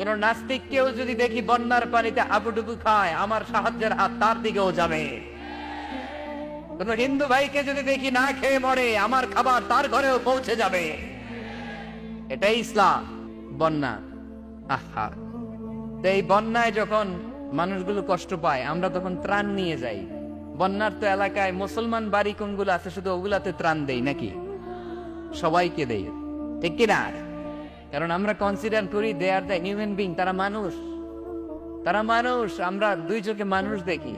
কোন নাস্তিককেও যদি দেখি বন্যার পানিতে আবুডুবু খায়, আমার সাহায্যের হাত তার দিকেও যাবে। কোন হিন্দু ভাইকে যদি দেখি না খেয়ে মরে, আমার খাবার তার ঘরেও পৌঁছে যাবে। এটাই ইসলাম। বন্যা, আহা, তো এই বন্যায় যখন মানুষগুলো কষ্ট পায়, আমরা তখন ত্রাণ নিয়ে যাই। বন্যার তো এলাকায় মুসলমান বাড়ি কোনগুলো আছে, শুধু ওগুলাতে ত্রাণ দেই নাকি? সবাইকে দেই, ঠিক কিনা? কারণ আমরা কনসিডার করি দে আর দ্য হিউম্যান বিং, তারা মানুষ, তারা মানুষ। আমরা দুই চোখে মানুষ দেখি।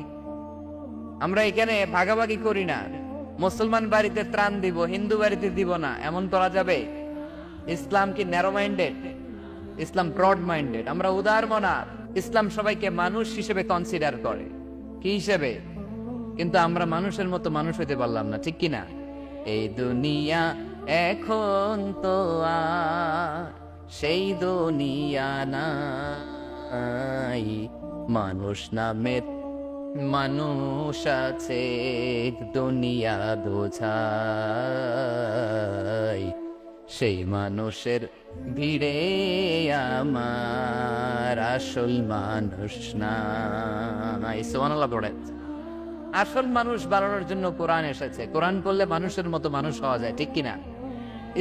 আমরা এখানে ভাগাভাগি করি না। মুসলমান বাড়িতে ত্রাণ দিব, হিন্দু বাড়িতে দিব না, এমন করা যাবে? ইসলাম কি ন্যারো মাইন্ডেড? ইসলাম ব্রড মাইন্ডেড। আমরা উদার মনা। ইসলাম সবাইকে মানুষ হিসেবে কনসিডার করে। কি হিসেবে? কিন্তু আমরা মানুষের মতো মানুষ হইতে পারলাম না, ঠিক কিনা? এই দুনিয়া এখন তো আর সেই দুনিয়া নাই, মানুষ নামের মানুষ আছে, দুনিয়া বোঝাই, সেই মানুষের ভিড়ে আমার আসল মানুষ নাই। সুবহানাল্লাহ পড়েন। আসল মানুষ বানানোর জন্য কোরআন এসেছে। কোরআন পড়লে মানুষের মতো মানুষ হওয়া যায়, ঠিক কিনা?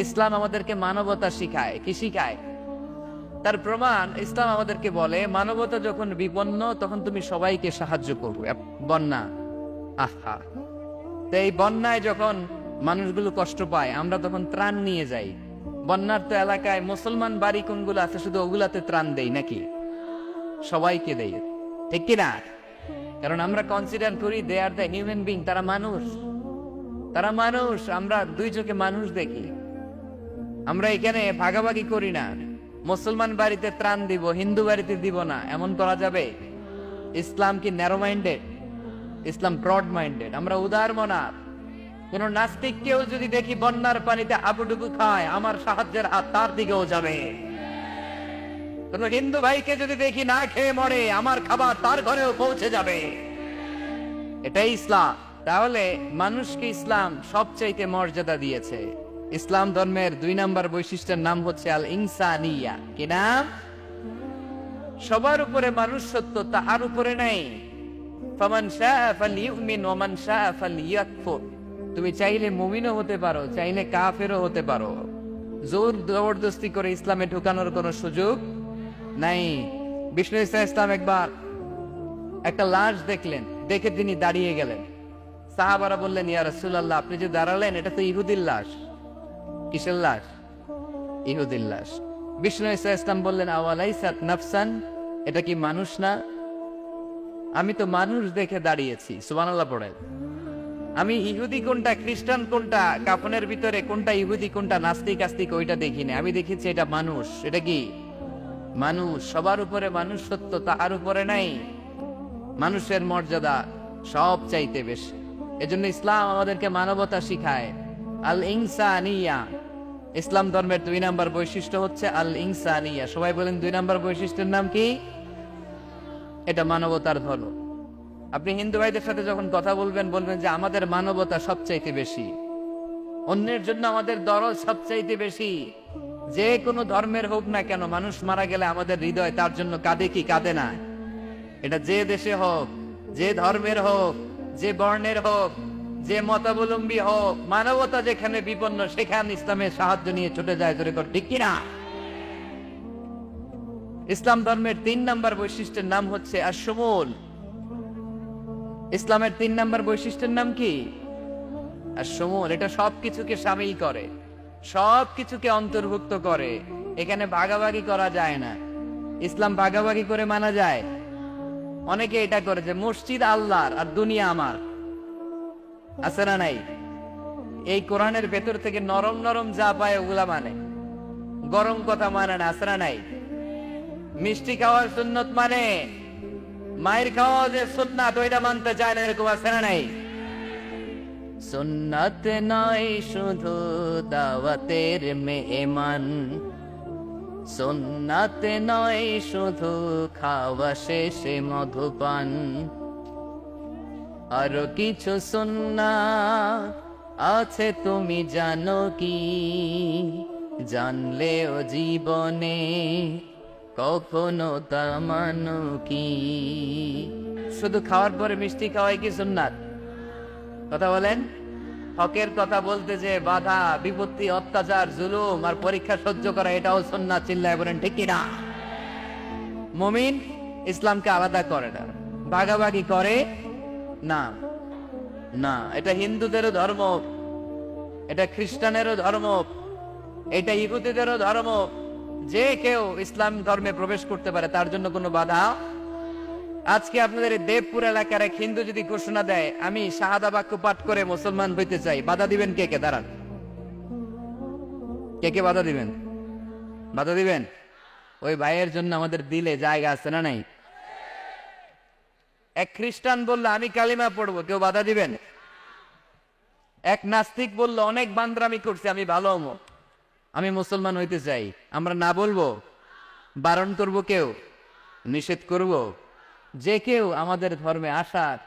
ইসলাম আমাদেরকে মানবতা শিখায়। কি শিখায়? তার প্রমাণ ইসলাম আমাদেরকে বলে, মানবতা যখন বিপন্ন তখন তুমি সবাইকে সাহায্য করবে। বন্যা, আহা, তো এই বন্যায় যখন মানুষগুলো কষ্ট পায়, আমরা তখন ত্রাণ নিয়ে যাই। বন্যার তো এলাকায় মুসলমান বাড়ি কোনগুলো আছে, শুধু ওগুলাতে ত্রাণ দেই নাকি? সবাইকে দেই, ঠিক কিনা? কারণ আমরা কনসিডার করি দে আর দ্য হিউম্যান বিং, তারা মানুষ, তারা মানুষ। আমরা দুই চোখে মানুষ দেখি। আমরা এখানে ভাগাভাগি করি না। মুসলমান বাড়িতে ত্রাণ দিব, হিন্দু বাড়িতে দিব না, এমন করা যাবে? ইসলাম কি ন্যারো মাইন্ডেড? ইসলাম ব্রড মাইন্ডেড। আমরা উদার মনা। কোন নাস্তিককেও যদি দেখি বন্যার পানিতে আবুডুবু খায়, আমার সাহায্যের হাত তার দিকেও যাবে। কোন হিন্দু ভাইকে যদি দেখি না খেয়ে মরে, আমার খাবার তার ঘরেও পৌঁছে যাবে। এটাই ইসলাম। তাহলে মানুষকে ইসলাম সবচাইতে মর্যাদা দিয়েছে। ইসলাম ধর্মের 2 নম্বর বৈশিষ্ট্যের নাম হচ্ছে আল ইনসানিয়া। কি নাম? সবার উপরে মানুষ সত্য, তার উপরে নাই। ফামান শাআ ফালইউমিন ওয়া মান শাআ ফালইয়াকফুর। তুমি চাইলে মুমিনও হতে পারো, চাইলে কাফেরও হতে পারো। জোর জবরদস্তি করে ইসলামে ঢুকানোর কোনো সুযোগ নাই। বিষ্ণু ইসলাম একবার একটা লাশ দেখলেন, দেখে তিনি দাঁড়িয়ে গেলেন। সাহাবারা বললেন, ইয়া রাসূলুল্লাহ, আপনি যে দাঁড়ালেন, এটা তো ইহুদির লাশ। কিসের লাশ? ইহুদির লাশ। বিষ্ণু ইসলাম বললেন, আওয়ালাইসাত নাফসান, এটা কি মানুষ না? আমি তো মানুষ দেখে দাঁড়িয়েছি। সুবহানাল্লাহ পড়েন। আমি ইহুদি কোনটা, খ্রিস্টান কোনটা, কাফনের ভিতরে কোনটা ইহুদি কোনটা নাস্তিক আস্তিক ওইটা দেখিনি। আমি দেখেছি এটা মানুষ। এটা কি? মানুষ। সবার উপরে মানুষ সত্য, তার উপরে নাই। মানুষের মর্যাদা সব চাইতে বেশি। এজন্য ইসলাম আমাদেরকে মানবতা শিখায়। আল ইনসানিয়া। ইসলাম ধর্মের 2 নম্বর বৈশিষ্ট্য হচ্ছে আল ইনসানিয়া। সবাই বলেন 2 নম্বর বৈশিষ্ট্যের নাম কি? এটা মানবতার ধর্ম। আপনি হিন্দু ভাইদের সাথে যখন কথা বলবেন, বলবেন যে আমাদের মানবতা সবচাইতে বেশি, অন্যের জন্য আমাদের দরদ সবচাইতে বেশি। যে কোনো ধর্মের হোক না কেন, মানুষ মারা গেলে আমাদের হৃদয় তার জন্য কাঁদে কি কাঁদে না? এটা যে দেশে হোক, যে ধর্মের হোক, যে বর্ণের হোক, যে মতাবলম্বী হোক, মানবতা যেখানে বিপন্ন সেখানে ইসলামের সাহায্য নিয়ে ছুটে যায়। জোরে কর, ঠিক কিনা? ইসলাম ধর্মের 3 নম্বর বৈশিষ্ট্যের নাম হচ্ছে আশ-শুমুল। ইসলামের 3 নম্বর বৈশিষ্ট্যের নাম কি? আশ-শুমুল। এটা সবকিছুকে শামিল করে, সবকিছুকে অন্তর্ভুক্ত করে। এখানে ভাগাভাগি করা যায় না। ইসলাম ভাগাভাগি করে মানা যায়? অনেকে এটা করে যে মসজিদ আল্লাহর আর দুনিয়া আমার। আছে না নাই? এই কোরআনের ভেতর থেকে নরম নরম যা পায় ওগুলা মানে, গরম কথা মানে না। আছে না নাই? মিষ্টি খাওয়ার সুন্নত মানে, মায়ের খাওয়া যে সুন্নাত ওইটা মানতে চায় না, এরকম আছে না নাই? সুন্নাত নয় শুধু দাওয়াতের মেহমান, সুন্নাত নয় শুধু খাওয়া শেষে মধুপান, আরো কিছু সুন্নাত আছে তুমি জানো কি? জানলেও জীবনে কখনো তামানো কি। শুধু খাওয়ার পরে মিষ্টি খাওয়াই কি সুন্নাত? কথা বলেন। হকের কথা বলতে যে বাধা বিপত্তি অত্যাচার জুলুম আর পরীক্ষা সহ্য করা এটাও সুন্নাত। চিল্লায় বলেন ঠিক কিনা? মুমিন ইসলামকে আলাদা করে না, ভাগাভাগি করে না। না, এটা হিন্দুদেরও ধর্ম, এটা খ্রিস্টানেরও ধর্ম, এটা ইহুদিদেরও ধর্ম। যে কেউ ইসলাম ধর্মে প্রবেশ করতে পারে, তার জন্য কোনো বাধা। আজকে আপনাদের এই দেবপুর এলাকার এক হিন্দু যদি ঘোষণা দেয় আমি শাহাদা বাক্য পাঠ করে মুসলমান হইতে চাই, বাধা দিবেন কে কে? দাঁড়ান, কে কে বাধা দিবেন? বাধা দিবেন? ওই ভাইয়ের জন্য আমাদের দিলে জায়গা আছে না নাই? এক খ্রিস্টান বললো আমি কালিমা পড়বো, কেউ বাধা দিবেন? এক নাস্তিক বললো অনেক বান্দরামি করছে, আমি ভালো হবো, আমি মুসলমান হইতে চাই, আমরা না বলবো? বারণ করব? কেউ নিষেধ করব? যে কেউ আমাদের ধর্মে আসার,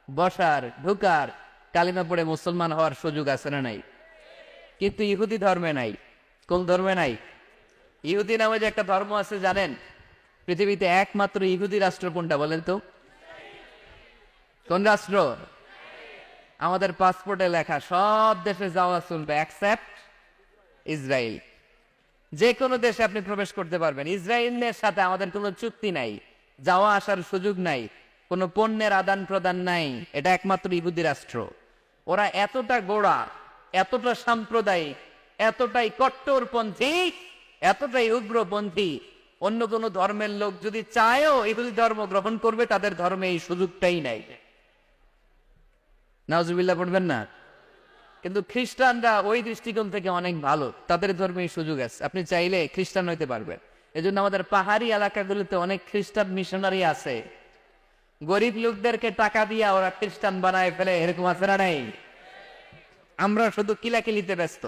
বসার, ঢুকার, কালিমা পড়ে মুসলমান হওয়ার সুযোগ আছে না নাই? কিন্তু ইহুদি ধর্মে নাই। কোন ধর্মে নাই? ইহুদি নামে যে একটা ধর্ম আছে জানেন? পৃথিবীতে একমাত্র ইহুদি রাষ্ট্র কোনটা বলেন তো? কোন রাষ্ট্র? আমাদের পাসপোর্টে লেখা সব দেশে যাওয়া চলবে এক্সেপ্ট ইসরায়েল। যে কোনো দেশে আপনি প্রবেশ করতে পারবেন। ইসরায়েলের সাথে আমাদের কোনো চুক্তি নাই, যাওয়া আসার সুযোগ নাই, কোনো পণ্যের আদান প্রদান নাই। এটা একমাত্র ইহুদি রাষ্ট্র। ওরা এতটা গোড়া, এতটা সাম্প্রদায়িক, এতটাই কট্টরপন্থী, এতটাই উগ্রপন্থী, অন্য কোনো ধর্মের লোক যদি চায়ও ইহুদি ধর্ম গ্রহণ করবে, তাদের ধর্মে এই সুযোগটাই নাই। নাউজুবিল্লাহ পড়বেন না? কিন্তু খ্রিস্টানরা ওই দৃষ্টিকোণ থেকে অনেক ভালো, তাদের ধর্মে এই সুযোগ আছে, আপনি চাইলে খ্রিস্টান হইতে পারবেন। এজন্য আমাদের পাহাড়ি এলাকাগুলোতে অনেক খ্রিস্টান মিশনারি আছে, গরিব লোকদেরকে টাকা দিয়া ওরা খ্রিস্টান বানায় ফেলে, এরকম আছে না নাই? আমরা শুধু কিলাকিলিতে ব্যস্ত,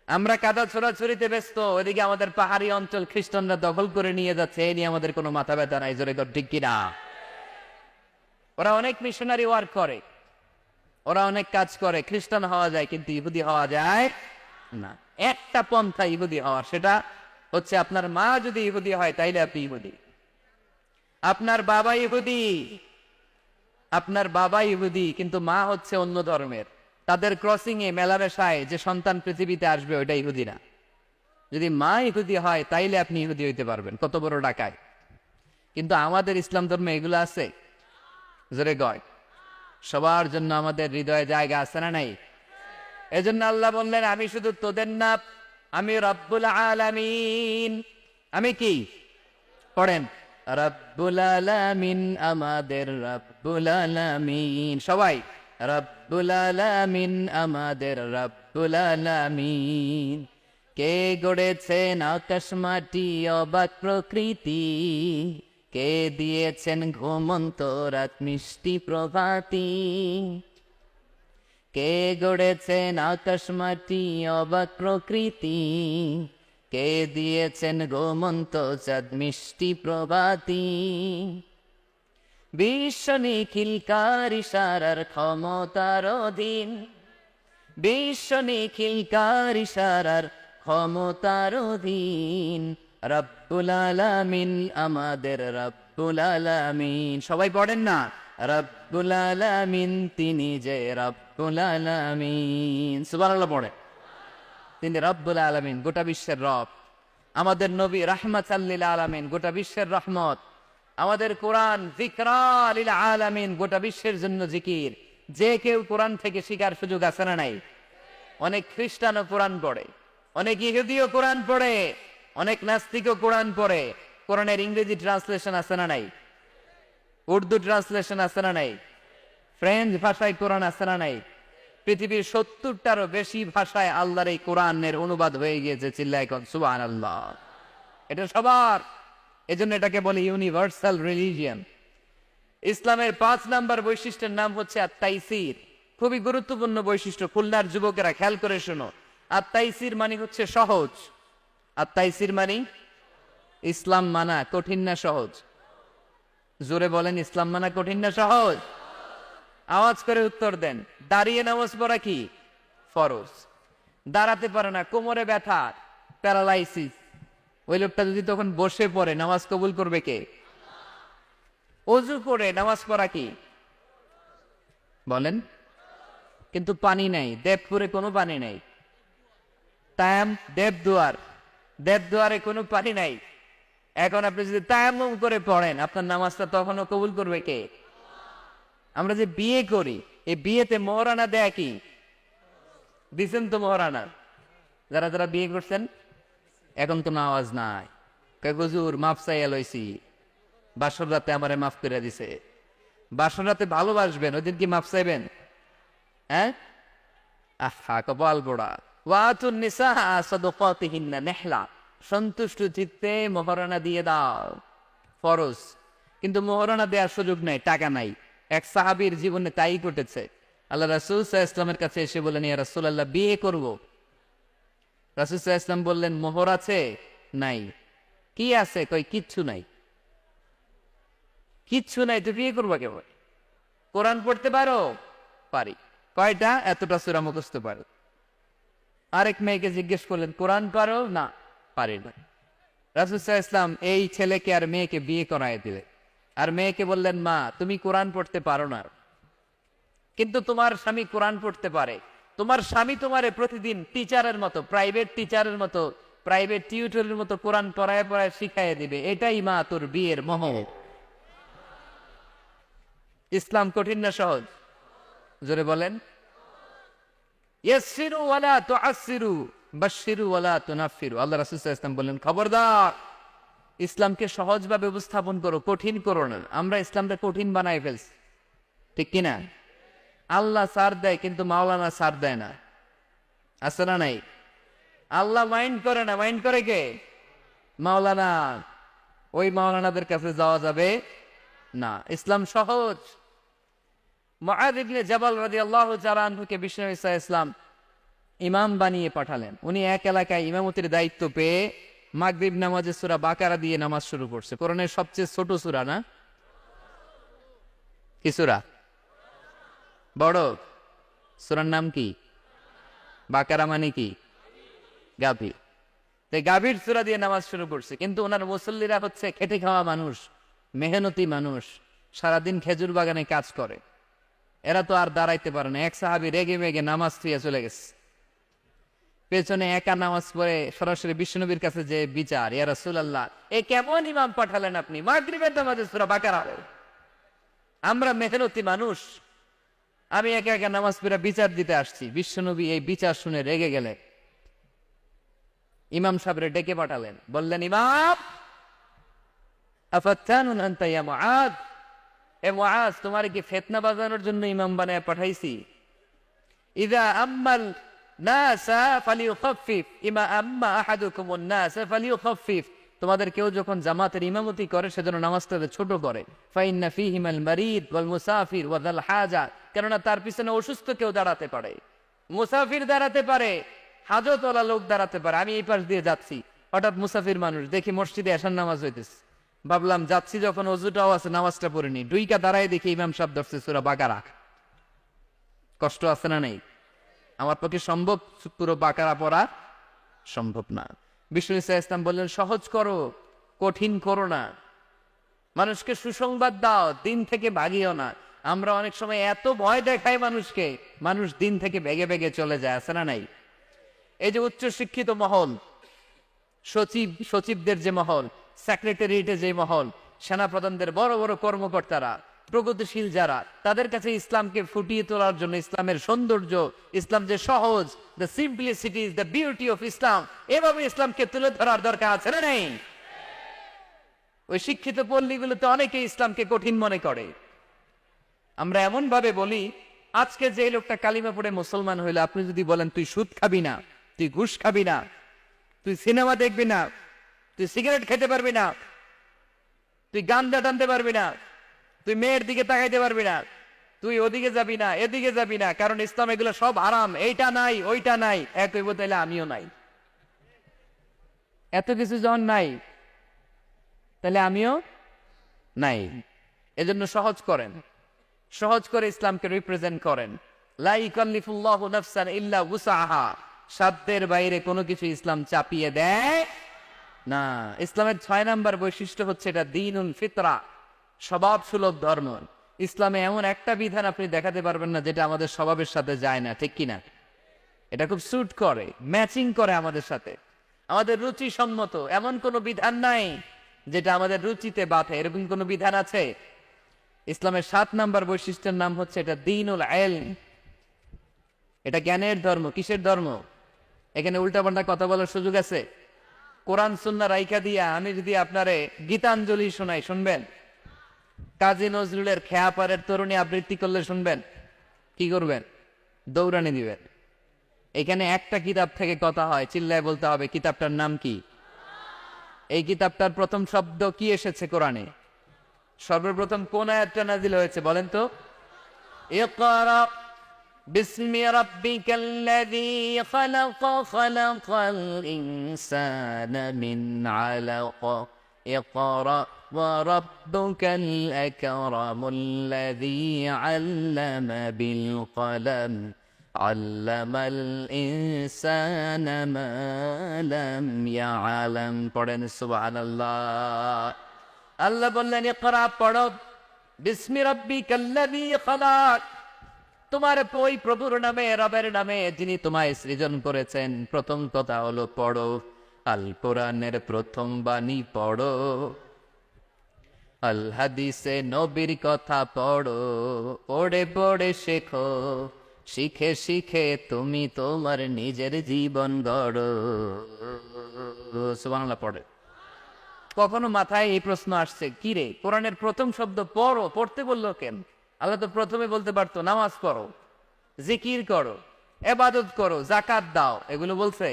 আমরা কাদা ছোড়াছুরিতে ব্যস্ত, ওইদিকে আমাদের পাহাড়ি অঞ্চল খ্রিস্টানরা দখল করে নিয়ে যাচ্ছে, এই নিয়ে আমাদের কোনো মাথা ব্যথা নাই। জোরে কর ঠিক কিনা? ওরা অনেক মিশনারি ওয়ার্ক করে, ওরা অনেক কাজ করে, খ্রিস্টান হওয়া যায় কিন্তু ইহুদি হওয়া যায় না। একটা পন্থা ইহুদি হওয়ার, সেটা হচ্ছে আপনার মা যদি ইহুদি হয় তাইলে আপনি ইহুদি, আপনার বাবা ইহুদি, আপনার বাবা ইহুদি কিন্তু মা হচ্ছে অন্য ধর্মের, তাদের ক্রসিং এ মেলামেশায় যে সন্তান পৃথিবীতে আসবে ওইটা ইহুদি না। যদি মা ইহুদি হয় তাইলে আপনি ইহুদি হইতে পারবেন। কত বড় ডাকায়! কিন্তু আমাদের ইসলাম ধর্মে এগুলো আছে? জোরে গয়। সবার জন্য আমাদের হৃদয়ে জায়গা আছে না নাই? এজন্য আল্লাহ বললেন আমি শুধু তোদের না, আমি রব্বুল আলামিন। আমি কি? পড়েন, রব্বুল আলামিন, আমাদের রব্বুল আলামিন। সবাই রব্বুল আলামিন, আমাদের রব্বুল আলামিন। কে গড়েছেন আকাশ মাটি অবাক প্রকৃতি, কে দিয়েছেন ঘুমন্ত রাত মিষ্টি প্রভাতি। কে গড়েছেন আকাশ মাটি অবাক প্রকৃতি, কে দিয়েছেন ঘুমন্ত চাঁদ মিষ্টি প্রভাতি। বিশ্ব নিখিলকার ইশারার ক্ষমতার অধীন, বিশ্ব নিখিলকার ইশারার ক্ষমতার অধীন। রব্বুল আলামিন, আমাদের রব্বুল আলামিন। সবাই পড়েন না, রব্বুল আলামিন, তিনি যে রব্বুল আলামিন। সুবহানাল্লাহ পড়ে। তিনি রব্বুল আলামিন, গোটা বিশ্বের রব। আমাদের নবী রাহমাতাল লিল আলামিন, গোটা বিশ্বের রহমত। আমাদের কোরআন যিকরা লিল আলামিন, গোটা বিশ্বের জন্য জিকির। যে কেউ কোরআন থেকে শিখার সুযোগ আছে না নাই? অনেক খ্রিস্টানও কোরআন পড়ে, অনেক ইহুদিও কোরআন পড়ে, অনেক নাস্তিকও কোরআন পড়ে। কোরআনের ইংরেজি ট্রান্সলেশন আছে না নাই? উর্দু ট্রান্সলেশন আছে না নাই? ফ্রেঞ্চ ভাষায় কোরআন আছে না নাই? পৃথিবীর 70টারও বেশি ভাষায় আল্লাহর এই কোরআনের অনুবাদ হয়ে গিয়েছে। চিল্লায় কোন সুবহানাল্লাহ। এটা সবার, এজন্য এটাকে বলে ইউনিভার্সাল রিলিজিয়ন। ইসলামের 5 নাম্বার বৈশিষ্ট্যের নাম হচ্ছে আত-তাইসির। খুবই গুরুত্বপূর্ণ বৈশিষ্ট্য, খুলনার যুবকেরা খেয়াল করে শোনো। আত-তাইসির মানে হচ্ছে সহজ। আত-তাইসির মানে ইসলাম মানা কঠিন না সহজ? জোরে বলেন, ইসলাম মানা কঠিন না সহজ? আওয়াজ করে উত্তর দেন। দাঁড়িয়ে নামাজ পড়া কি ফরজ? দাঁড়াতে পারে না, কোমরে ব্যথা, প্যারালাইসিস, ওই লোকটা যদি তখন বসে পড়ে নামাজ কবুল করবে কে? অজু করে নামাজ পড়া কি বলেন? কিন্তু পানি নাই, দেবপুরে কোনো পানি নাই। তায়াম দেবদুয়ারে কোনো পানি নাই। এখন আপনি যদি তায়াম্মুম করে পড়েন আপনার নামাজটা তখনও কবুল করবে কে? আমরা যে বিয়ে করি, এই বিয়েতে মোহরানা দেয়া কি? দিছেন তো মোহরানা? যারা যারা বিয়ে করছেন এখন কোনো আওয়াজ নাই। হুজুর মাফ চাইয়া লইছি, বাসর রাতে আমারে মাফ করে দিছে। বাসর রাতে ভালোবাসবেন, ওই দিন কি মাফ চাইবেন? হ্যাঁ, আহা কপাল পোড়া। ওয়াতুন নিসাআ সাদাকাতিহিন্না নিহলা, সন্তুষ্ট চিত্তে মোহরানা দিয়ে দাও, ফরজ। কিন্তু মোহরানা দেওয়ার সুযোগ নাই, টাকা নাই। এক সাহাবীর জীবনে তাই ঘটেছে। আল্লাহ রাসূল সাল্লাল্লাহু আলাইহি ওয়াসাল্লামের কাছে এসে বললেন, ইয়া রাসূলুল্লাহ বিয়ে করব। রাসূল সাল্লাল্লাহু আলাইহি ওয়াসাল্লাম বললেন, মোহর আছে? নাই। কি আছে? কই কিচ্ছু নাই। কিচ্ছু নাই তো বিয়ে করবা কেমন? কোরআন পড়তে পারো? পারি। কয়টা? এতটা সূরা মুখস্থ পারো। আরেক মেয়েকে জিজ্ঞেস করলেন, কোরআন পারো? না, পারি না। রাসূল সাল্লাল্লাহু আলাইহি ওয়াসাল্লাম এই ছেলেকে আর মেয়েকে বিয়ে করায় দিলেন। আর মেয়েকে বললেন, মা তুমি কোরআন পড়তে পারো না, কিন্তু তোমার স্বামী কোরআন পড়তে পারে। তোমার স্বামী তোমারে প্রতিদিন টিচারের মতো, প্রাইভেট টিচারের মতো, প্রাইভেট টিউটরের মতো কোরআন পড়ায় পড়ায় শিখাইয়ে দিবে। এটাই মা তোর বিয়ের মোহ। ইসলাম কঠিন না সহজ? জোরে বলেন। ইয়াসসিরু ওয়ালা তুআসসিরু বাশশিরু ওয়ালা তুনাফফিরু। আল্লাহ রাসূল সাল্লাল্লাহু আলাইহি ওয়াসাল্লাম বললেন, খবরদার, ইসলামকে সহজভাবে উপস্থাপন করো, কঠিন করো না। আমরা ইসলামটা কঠিন বানাই ফেলছি, ঠিক কিনা? আল্লাহ সার দেয় কিন্তু মাওলানা সার দেয় না, আছে না নাই? আল্লাহ মাইন্ড করে না, মাইন্ড করে কে? মাওলানা। ওই মাওলানাদের কাছে যাওয়া যাবে না। ইসলাম সহজ। মুআয ইবনে জাবাল রাদিয়াল্লাহু তাআলা আনহুকে বিশ্বনবী সাল্লাল্লাহু আলাইহি ওয়াসাল্লাম ইমাম বানিয়ে পাঠালেন। উনি এক এলাকায় ইমামতির দায়িত্ব পেয়ে মাগরিব নামাজে সূরা বাকারা দিয়ে নামাজ শুরু করছে। কোরআনের সবচেয়ে ছোট সূরা না? কি সূরা? বড় সূরার নাম কি? বাকারা মানে কি? গাভীর। তাই গাভীর সূরা দিয়ে নামাজ শুরু করছে। কিন্তু ওনার মুসল্লিরা হচ্ছে খেটে খাওয়া মানুষ, মেহনতি মানুষ, সারাদিন খেজুর বাগানে কাজ করে। এরা তো আর দাঁড়াইতে পারে না। এক সাহাবী রেগে মেগে নামাজ থুইয়া চলে গেছে। পেছনে একা নামাজ পড়ে সরাসরি বিশ্বনবীর কাছে যে বিচার, ইয়া রাসূলুল্লাহ এ কেমন ইমাম পাঠালেন আপনি? মাগরিবের নামাজে সূরা বাকারা। আমরা মেহনতি মানুষ, আমি একা একা নামাজ পড়ে বিচার দিতে আসছি। বিশ্বনবী এই বিচার শুনে রেগে গেলেন। ইমাম সাহেবরে ডেকে পাঠালেন, বললেন, ইমাম আফাত্তানুন আনতা ইয়া মুআয, এ মুআয তোমার কি ফিতনা বাজানোর জন্য ইমাম বানায় পাঠাইছি? ইযা আম্মাল নাসা ফালিউখাফফিফ ইমা আম্মা আহাদুকুমুন নাসা ফালিউখাফফিফ। তোমাদের কেউ যখন জামাতের ইমামতি করে সেজন্য নামাজটা ছোট করে। ফাইন্না ফীহিমাল মারিদ ওয়াল মুসাফির ওয়া যাল হাজা, কেননা তার পিছনে অসুস্থ কেউ দাঁড়াতে পারে, মুসাফির দাঁড়াতে পারে, হাজতওয়ালা লোক দাঁড়াতে পারে। আমি এই পাশ দিয়ে যাচ্ছি, হঠাৎ মুসাফির মানুষ দেখি মসজিদে এশার নামাজ হইতেছে। ভাবলাম যাচ্ছি যখন অজুটাও আছে নামাজটা পড়িনি, দুইকা দাঁড়ায় দেখি ইমাম সাহেব ধরছে সূরা বাকারা। কষ্ট আছে না নেই? আমার পক্ষে সম্ভব পুরো বাকারা পড়া সম্ভব না। বিষ্ণু ইসা ইসলাম বললেন, সহজ করো, কঠিন করো না। মানুষকে সুসংবাদ দাও, দিন থেকে ভাগিও না। আমরা অনেক সময় এত ভয় দেখাই মানুষকে, মানুষ দিন থেকে বেগে বেগে চলে যায়, আছে না নাই? এই যে উচ্চ শিক্ষিত মহল, সচিবদের যে মহল, সেক্রেটারিয়েটে যে মহল, সেনাপ্রধানদের বড় বড় কর্মকর্তারা, প্রগতিশীল যারা, তাদের কাছে ইসলামকে ফুটিয়ে তোলার জন্য, ইসলামের সৌন্দর্য, ইসলাম যে সহজ, the simplicity is the beauty of Islam, এভাবে ইসলামকে তুলে ধরার দরকার আছে না নেই? ওই শিক্ষিত পল্লীগুলোতে অনেকে ইসলামকে কঠিন মনে করে। আমরা এমন ভাবে বলি, আজকে যে লোকটা কালিমা পড়ে মুসলমান হইলো, আপনি যদি বলেন তুই সুদ খাবি না, তুই ঘুষ খাবি না, তুই সিনেমা দেখবি না, তুই সিগারেট খেতে পারবি না, তুই গাঞ্জা টানতে পারবি না, তুই মেয়ের দিকে তাকাইতে পারবি না, তুই ওদিকে যাবি না, এদিকে যাবি না, কারণ ইসলাম এগুলো সব হারাম, এইটা নাই ওইটা নাই। এক হইব, তাইলে আমিও নাই। এত কিছু যখন নাই, তাহলে আমিও নাই। এজন্য সহজ করেন, সহজ করে ইসলামকে রিপ্রেজেন্ট করেন। লা ইকাল্লিফুল্লাহু নাফসান ইল্লা উসআহা, সাধ্যের বাইরে কোনো কিছু ইসলাম চাপিয়ে দেয় না, ইসলামের 6 নাম্বার বৈশিষ্ট্য হচ্ছে এটা দ্বীনুল ফিতরা, স্বভাব সুলভ ধর্ম। ইসলামে এমন একটা বিধান আপনি দেখাতে পারবেন না যেটা আমাদের স্বভাবের সাথে যায় না, ঠিক কিনা? এটা খুব স্যুট করে, ম্যাচিং করে আমাদের সাথে, আমাদের রুচি সম্মত। এমন কোনো বিধান নাই যেটা আমাদের রুচিতে বাধে, এরকম কোনো বিধান আছে? ইসলামের 7 নাম্বার বৈশিষ্ট্যের নাম হচ্ছে এটা দ্বীনুল ইলম। এটা জ্ঞানের ধর্ম। কিসের ধর্ম? এখানে উল্টাপাল্টা কথা বলার সুযোগ আছে? কোরআন সুন্নাহ রাইখা দিয়া আমি যদি আপনারে গীতাঞ্জলি শোনাই, শুনবেন? কাজী নজরুলের খেয়াপাড়ের তরুণী আবৃত্তি করলে শুনবেন? কি করবেন? দৌড়ানি দিবেন। এখানে একটা কিতাব থেকে কথা হয়, চিল্লায় বলতে হবে কিতাবটার নাম কি। এই কিতাবটার প্রথম শব্দ কি এসেছে কোরআনে? সর্বপ্রথম কোন আয়াতটা নাযিল হয়েছে বলেন তো? ইকরা বিসমি রাব্বিকাল্লাযী খালাক খালাকাল ইনসানা মিন আলাক ইকরা ওয়া রাব্বুকাল আকরামুল্লাযী আল্লামা বিল কলম আল্লামাল ইনসানা মা লাম ইয়ালাম। পড়েন সুবহানাল্লাহ। আল্লাহ বললেন ইকরা, পড়ো, বিসমি রাব্বিকাল্লাযী খালাক, তোমার ওই প্রভুর নামে, রবের নামে যিনি তোমায় সৃজন করেছেন। প্রথম কথা হলো পড়ো, আল কোরআনের প্রথম বাণী পড়ো, আল হাদিসে নবীর কথা পড়ো, পড়ে পড়ে শেখো, শিখে শিখে তুমি তোমার নিজের জীবন গড়ো। সুবহানাল্লাহ। পড়ে। কখনো মাথায় এই প্রশ্ন আসছে, কি রে কোরআনের প্রথম শব্দ পড়ো, পড়তে বললো কেন? আল্লাহ তো প্রথমে বলতে পারতো নামাজ পড়ো, জিকির করো, ইবাদত করো, যাকাত দাও, এগুলো বলছে?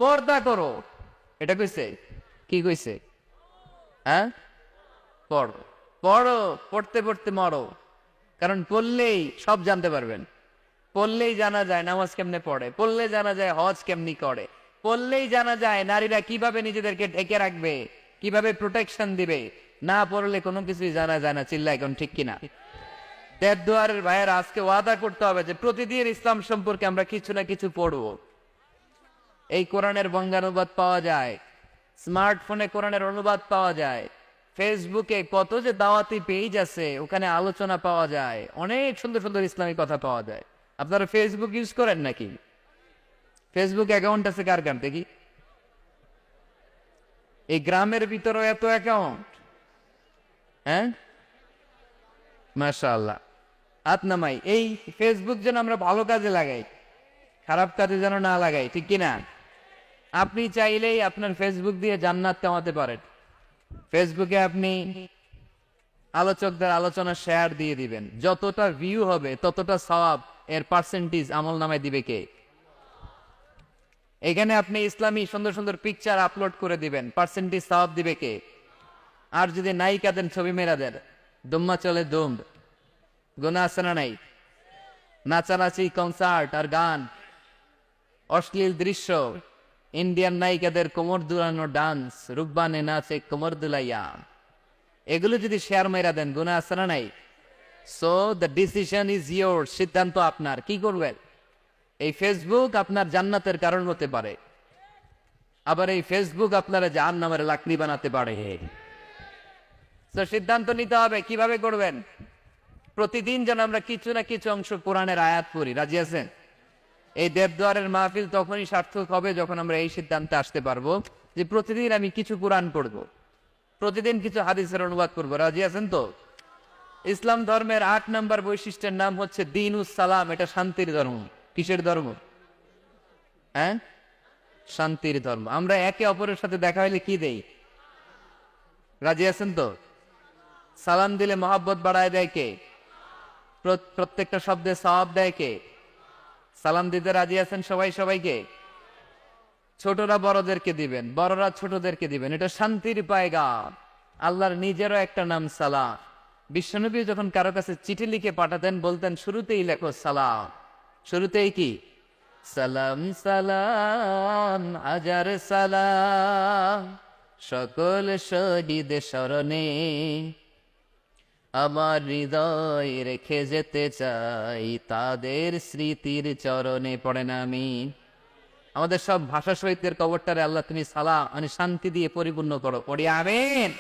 পর্দা করো, এটা কইছে? কি কইছে? হ্যাঁ, পড়ো। পড়ো, পড়তে পড়তে মরো। কারণ পড়লেই সব জানতে পারবেন। পড়লেই জানা যায় নামাজ কেমনে পড়ে, পড়লে জানা যায় হজ কেমনি করে, পড়লেই জানা যায় নারীরা কিভাবে নিজেদেরকে ঢেকে রাখবে, কিভাবে প্রোটেকশন দিবে। না পড়লে কোনো কিছুই জানা যায় না। চিল্লা এখন ঠিক কিনা? দেড়দুয়ারের ভাইয়ের আজকে ওয়াদা করতে হবে যে প্রতিদিন ইসলাম সম্পর্কে আমরা কিছু না কিছু পড়বো। এই কোরআনের বঙ্গানুবাদ পাওয়া যায়, স্মার্টফোনে কোরআনের অনুবাদ পাওয়া যায়, ফেসবুকে কত যে দাওয়াতি পেজ আছে, ওখানে আলোচনা পাওয়া যায়, অনেক সুন্দর সুন্দর ইসলামী কথা পাওয়া যায়। আপনারা ফেসবুক ইউজ করেন নাকি? ফেসবুক অ্যাকাউন্ট আছে কার কার দেখি? এই গ্রামের ভিতরে এত অ্যাকাউন্ট? হ্যাঁ, মাশাআল্লাহ। হাত নামাই। এই ফেসবুক যেন আমরা ভালো কাজে লাগাই, খারাপ কাজে যেন না লাগাই, ঠিক কিনা? আপনি চাইলেই আপনার ফেসবুক দিয়ে জান্নাত কামাতে পারেন। ফেসবুকে আপনি আলোচকদের আলোচনা শেয়ার দিয়ে দিবেন, যতটা ভিউ হবে ততটা সওয়াব, এর পার্সেন্টেজ আমল নামায় দিবে কে? এখানে আপনি ইসলামী সুন্দর সুন্দর পিকচার আপলোড করে দিবেন, পার্সেন্টেজ সওয়াব দিবে কে? আর যদি নায়িকা দেন, ছবি মেরা দেন, দুম্মা চলে দুম, গুনাহ আছে না নাই? নাচানাচি, কনসার্ট আর গান, অশ্লীল দৃশ্য, ইন্ডিয়ান নায়িকাদের কোমর দুলানো ডান্স, রুকবানে নাচে কোমর দুলাইয়া, এগুলো যদি শেয়ার মেরা দেন, গুনাহ আছে না নাই? So the decision is your, সিদ্ধান্ত আপনার। কি করবেন? এই ফেসবুক আপনার জান্নাতের কারণ হতে পারে, আবার এই ফেসবুক আপনারা জাহান্নামের লাকড়ি বানাতে পারে। তো সিদ্ধান্ত নিতে হবে কিভাবে করবেন। প্রতিদিন যেন আমরা কিছু না কিছু অংশ কোরআনের আয়াত পড়ি। রাজি আছেন? এই দেবদুয়ারের মাহফিল তখনই সার্থক হবে যখন আমরা এই সিদ্ধান্তে আসতে পারবো যে প্রতিদিন আমি কিছু কোরআন পড়বো, প্রতিদিন কিছু হাদিসের অনুবাদ করবো। রাজি আছেন তো? ইসলাম ধর্মের 8 নম্বর বৈশিষ্ট্যের নাম হচ্ছে দ্বীনুস সালাম। এটা শান্তির ধর্ম। কিসের ধর্ম? হ্যাঁ, শান্তির ধর্ম। আমরা একে অপরের সাথে দেখা হইলে কি দেই? রাজি আছেন তো? সালাম দিলে মহাব্বত বাড়ায় দেয় কে? প্রত্যেকটা শব্দে সওয়াব দেয় কে? সালাম দিতে রাজি আছেন সবাই সবাইকে? ছোটরা বড়দেরকে দিবেন, বড়রা ছোটদেরকে দিবেন। এটা শান্তির পায়গাম। আল্লাহর নিজেরও একটা নাম সালাম। বিশ্বনবী যখন কারো কাছে চিঠি লিখে পাঠাতেন বলতেন শুরুতেই লেখো সালাম। শুরুতেই কি? সালাম সালাম হাজার সালাম সকল শহীদ স্মরণে, আমার হৃদয় রেখে যেতে চাই তাদের স্মৃতির চরণে। পড়েন আমি। আমাদের সব ভাষা শহীদদের কবরটারে আল্লাহ তুমি সালাম মানে শান্তি দিয়ে পরিপূর্ণ করো, পড়ি আমিন।